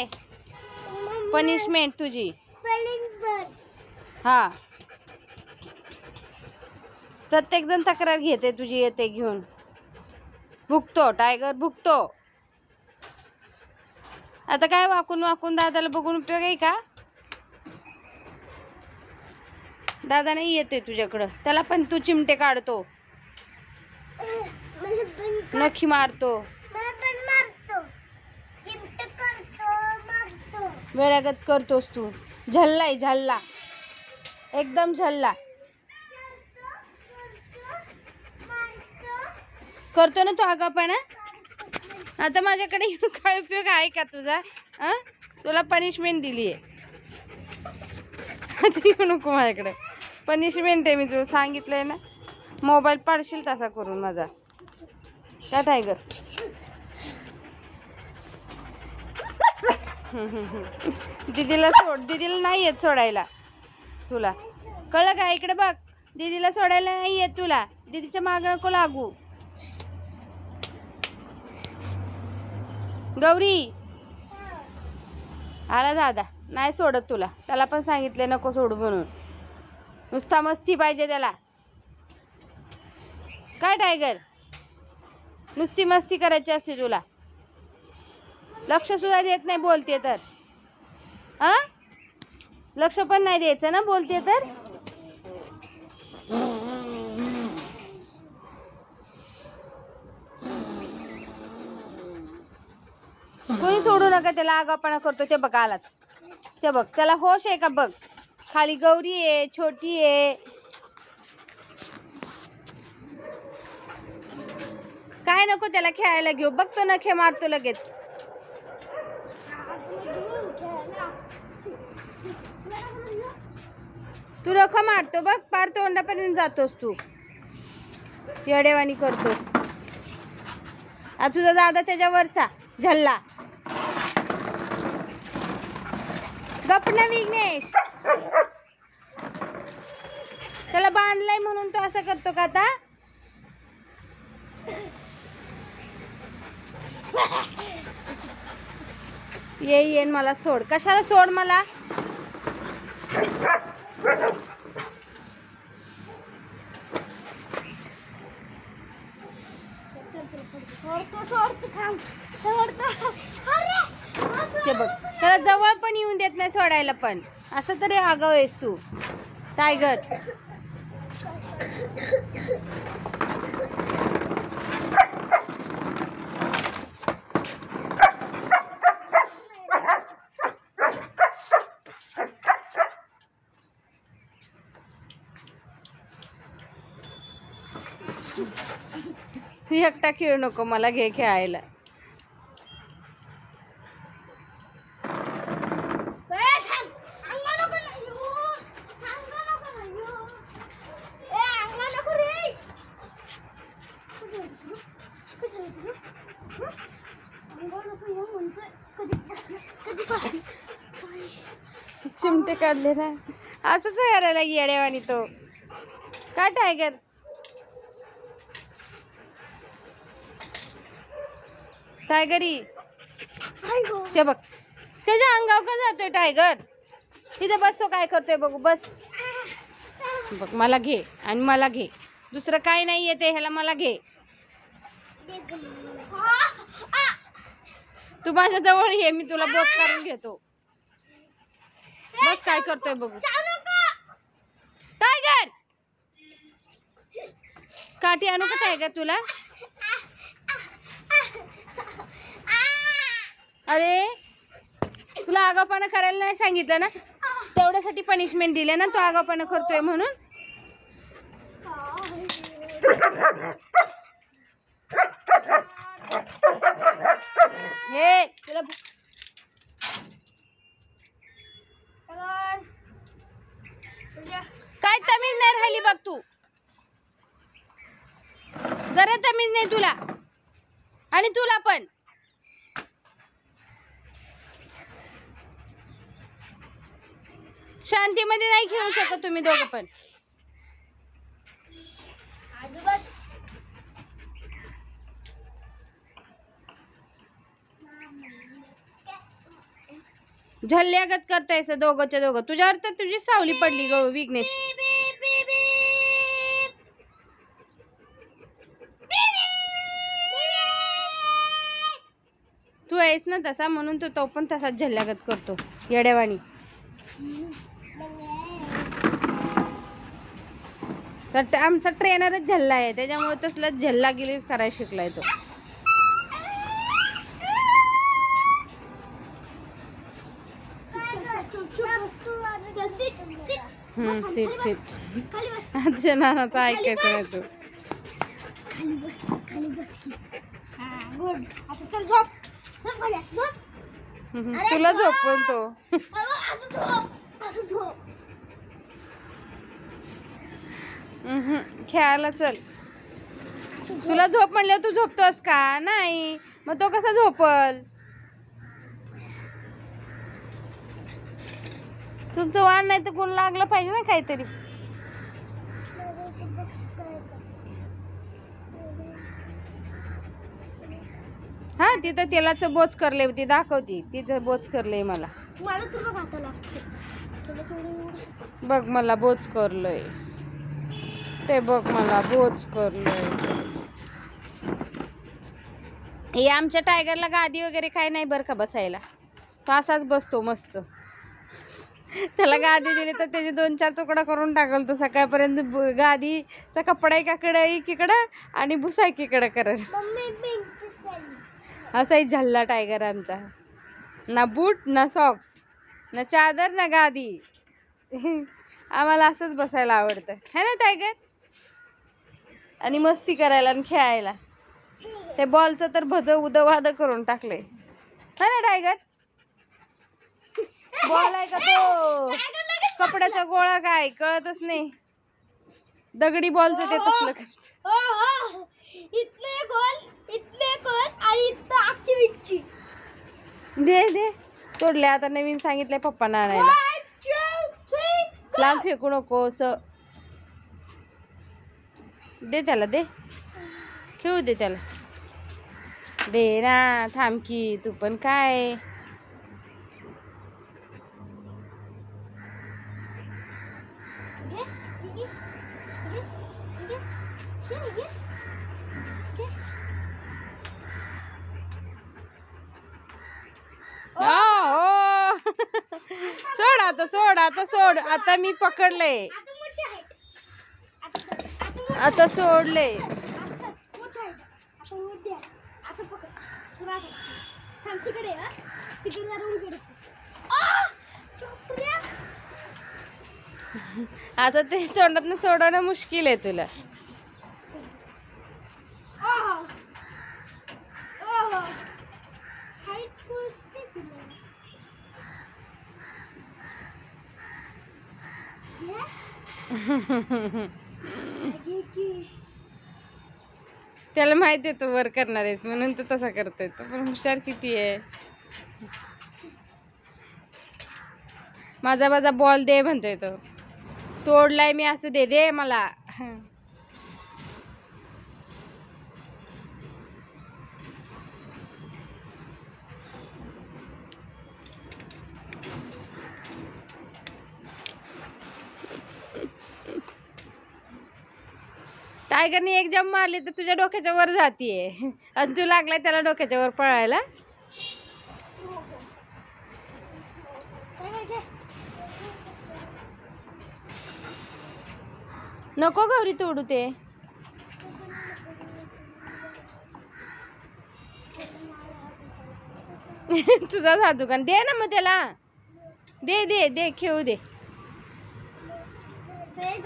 काय पनिशमेंट तुझी? हा, प्रत्येक जण तक्रार घेते तुझी, येते घेऊन. भुकतो टायगर, भुकतो. आता काय वाकून वाकून दादाला बघून उपयोग आहे का? दादा नाही येते तुझ्याकडं, त्याला पण तू चिमटे काढतो, नखी मारतो, वेड्यागत करतोस तू. झल्लाय झल्ला, एकदम झल्ला करतो ना तू आगापणा. आता माझ्याकडे येऊन काय उपयोग आहे का तुझा? तुला पनिशमेंट दिली आहे, आता येऊ नको माझ्याकडे. पनिशमेंट आहे, मी तुला सांगितलंय ना. मोबाईल पाडशील तसा करून माझा. काय टायगर? दीदीला सोड, दीदीला नाही येत सोडायला तुला, कळलं का? इकडे बघ, दीदीला सोडायला नाही येत तुला, दीदीच्या मागं नको लागू. गौरी आला दादा, नाही सोडत तुला, त्याला पण सांगितले नको सोडू म्हणून. नुसता मस्ती पाहिजे त्याला. काय टायगर, नुसती मस्ती करायची असते तुला, लक्ष सुद्धा देत नाही बोलते तर. लक्ष पण नाही द्यायचं ना बोलते तर. कोणी सोडू नका त्याला, आगापणा करतो ते बघ आलाच. ते बघ, त्याला होश आहे का बघ. खाली गौरी आहे, छोटी आहे. काय नको त्याला खेळायला घेऊ, बघ तो नखे मारतो लगेच. तू नखं मारतो बघ, पार तोंडापर्यंत जातोस तू, येडेवाणी करतोस. आता तुझा दादा त्याच्यावरचा झल्ला. गप ना विघ्नेश, त्याला बांधलंय म्हणून तो असं करतो का आता? येईन मला सोड. कशाला सोड मला? ते बघ, त्याला जवळ पण येऊन देत नाही सोडायला पण. असं तरी आगाव आहेस तू टायगर. तू एकटा खेळू नको, मला घे खेळायला. चिमटे काढले ना, असंच करायला येड्यावानी तो. काय टायगर? टायगरी ते बघ, त्याच्या अंगावर का जातोय टायगर? तिथे बसतो, काय करतोय बघू, बस. बघ, मला घे आणि मला घे, दुसरं काय नाही येते ह्याला, मला घे. तू माझ्या जवळ ये, मी तुला बोच काढून घेतो. बस, काय करतोय बघू टायगर. काठी आणू का टायगर तुला? अरे, तुला आगाऊपणा करायला नाही सांगितलं ना, तेवढ्यासाठी पनिशमेंट दिले ना, तू आगाऊपणा करतोय म्हणून. हे तुला काय तमीज नाही राहिली बघ तू, जरा तमीज नाही तुला, आणि तुला पण. शांतीमध्ये नाही खेळू शकत तुम्ही दोघं पण. झल्ल्यागत करतायस दोघंच्या दोघं. तुझ्यावर तर तुझी सावली पडली ग विघ्नेश. तू आहेस ना तसा, म्हणून तो पण तसाच झल्ल्यागत करतो येड्यावाणी. तर आमचा ट्रेनरच झल्ला आहे, त्याच्यामुळे तसलाच झल्लागिरीच करायला शिकलाय तो. सीट सीट अच्छा नानाचं ऐकायचं नाही तू. तुला झोपवून तो. खेळायला चल. तुला झोप म्हणल्यावर तू झोपतोस का नाही, मग तो कसा झोपल. तुमचं वाण नाही तर कोण लागलं पाहिजे ना काहीतरी. हा तिथं तेलाचं बोच करले होती दाखवती, तिथं बोच करले मला. बघ मला बोच करलंय ते, बघ मला बोच करलंय. हे आमच्या टायगरला गादी वगैरे काय नाही बरं का बसायला, तो असाच बसतो मस्त. त्याला गादी दिली तर त्याचे 2-4 तुकडा करून टाकल तो सकाळपर्यंत. गादीचा कपडा एकीकडं आणि भुसा एकीकडं करल. असाही झल्ला टायगर आमचा. ना बूट ना सॉक्स ना चादर ना गादी. आम्हाला असंच बसायला आवडतं है ना टायगर. आणि मस्ती करायला आणि खेळायला. ते बॉलचं तर भज उदवाद करून टाकले है ना टायगर. बॉल आहे का तो कपड्याचा गोळा, काय कळतच नाही. दगडी बॉलचं ते तसलं. दे दे तोडले आता, नवीन सांगितलंय पप्पांना आणायला. लांब फेकू नको असं. दे त्याला, दे खेळू दे त्याला. दे ना, थांब की तू पण काय. सोड आता, सोड आता, सोड आता. मी पकडलंय आता, सोडले. आता ते तोंडातनं सोडवणं मुश्किल आहे तुला. त्याला माहिती आहे तू वर करणार आहेस म्हणून तो तसा करतोय. तो पण हुशार किती आहे. माझा बॉल दे म्हणतोय तो. तोडलाय मी, असं दे दे मला. टायगरने एक जंप मारली तर तुझ्या डोक्याच्या वर जातीये आणि तू लागलाय त्याला डोक्याच्या वर पळायला. नको गौरी तोडू ते. तुझा साधू का दे ना मग त्याला. दे दे दे खेळू दे.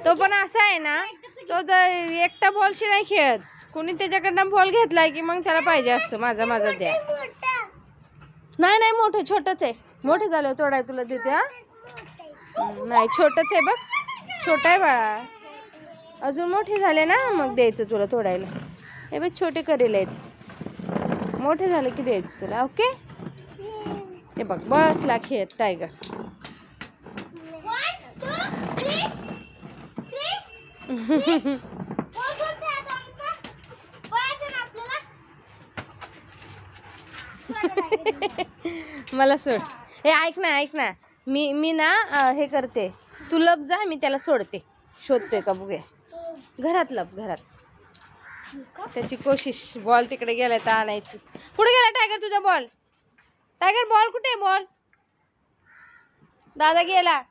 तो पण असा आहे ना, तो जर एकटा बॉलशी नाही खेळत. कोणी त्याच्याकडनं बॉल घेतलाय की मग त्याला पाहिजे असतो माझा द्या. नाही नाही मोठं छोटंच आहे. मोठं झालं तोडाय तुला देते. हा नाही छोटंच आहे बघ, छोटं आहे बाळा. अजून मोठे झाले ना मग द्यायचं तुला तोडायला. हे बघ छोटे करेल आहेत, मोठे झाले की द्यायचं तुला. ओके हे बघ बसला खेळत टायगर. मला सोड. हे ऐक ना मी ना हे करते, तू लप जा, मी त्याला सोडते, शोधतोय का बघूया. घरात लप, घरात. त्याची कोशिश. बॉल तिकडे गेलाय तर आणायची. कुठे गेला टायगर तुझा बॉल? टायगर बॉल कुठे आहे? बॉल दादा गेला.